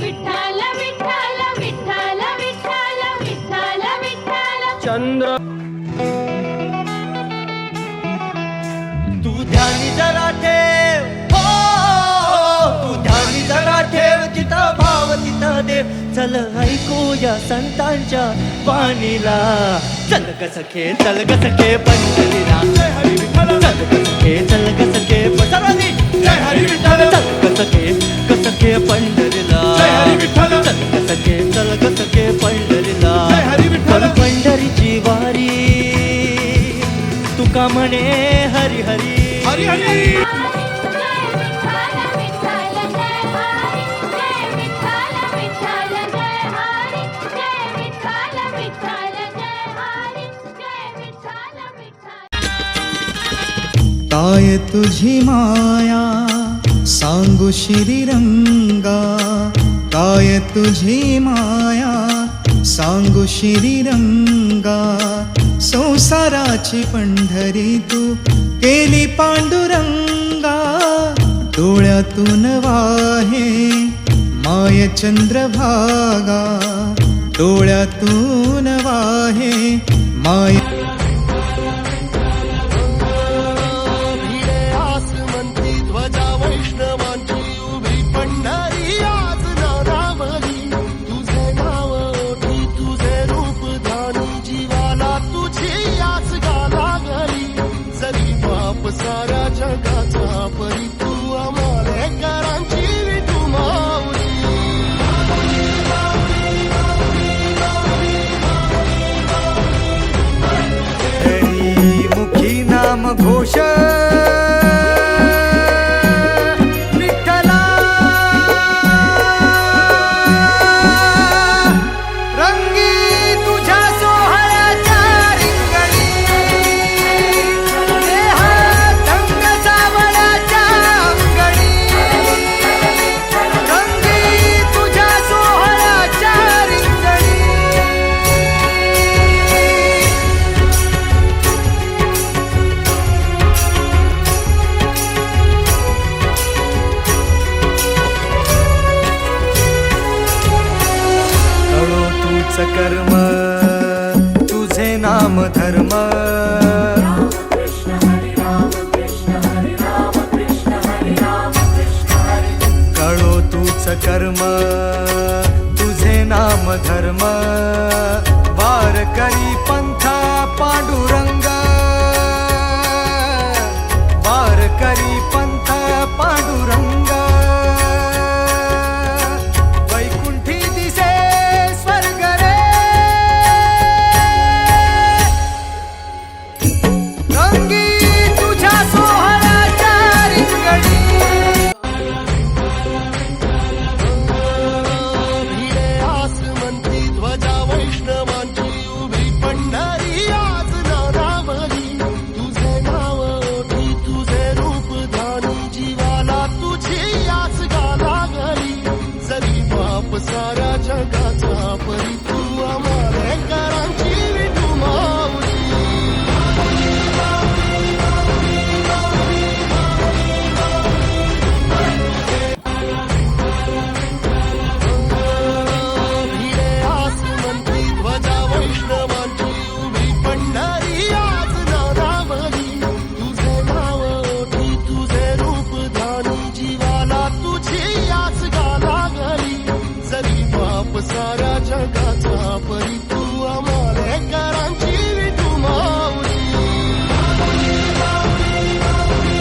विठ्ठल विठ्ठल विठ्ठल विठ्ठल विठ्ठल विठ्ठल चंद्र तू ध्यानी जरा ठेव, हो तू ध्यानी जरा ठेव, तिथं भाव तिथं देव. चल ऐकूया संतांच्या वाणीला, चल ग सखे चल ग सखे पंढरीला. जय हरी विठ्ठल, चल ग सखे चल ग सखे सर्वांनी जय हरी विठ्ठल, चल ग सखे पंढरीला. जय हरी विठ्ठल, चल ग सखे पंढरीला. जय हरी विठ्ठल. पंढरीची वारी तुका म्हणे हरी हरी हरी हरी. काय तुझी माया सांगू श्रीरंगा, काय तुझी माया सांगू श्रीरंगा. संसाराची पंढरी तू केली पांडुरंगा, डोळ्यातून वाहे माय चंद्रभागा, डोळ्यातून वाहे माय. साऱ्या जगाचा परी तू आम्हालेकरांची विठू माऊली. मुखी नाम घोष विठ्ठला, रंगी तुझ्या सोहळ्याच्या रिंगणी, देहात रंग सावळ्याच्या अंगणी, रंगी तुझ्या सोहळ्याच्या रिंगणी. कळो तूच कर्म तुझे नाम धर्म, कळो तूच कर्म तुझे नाम धर्म. वारकरी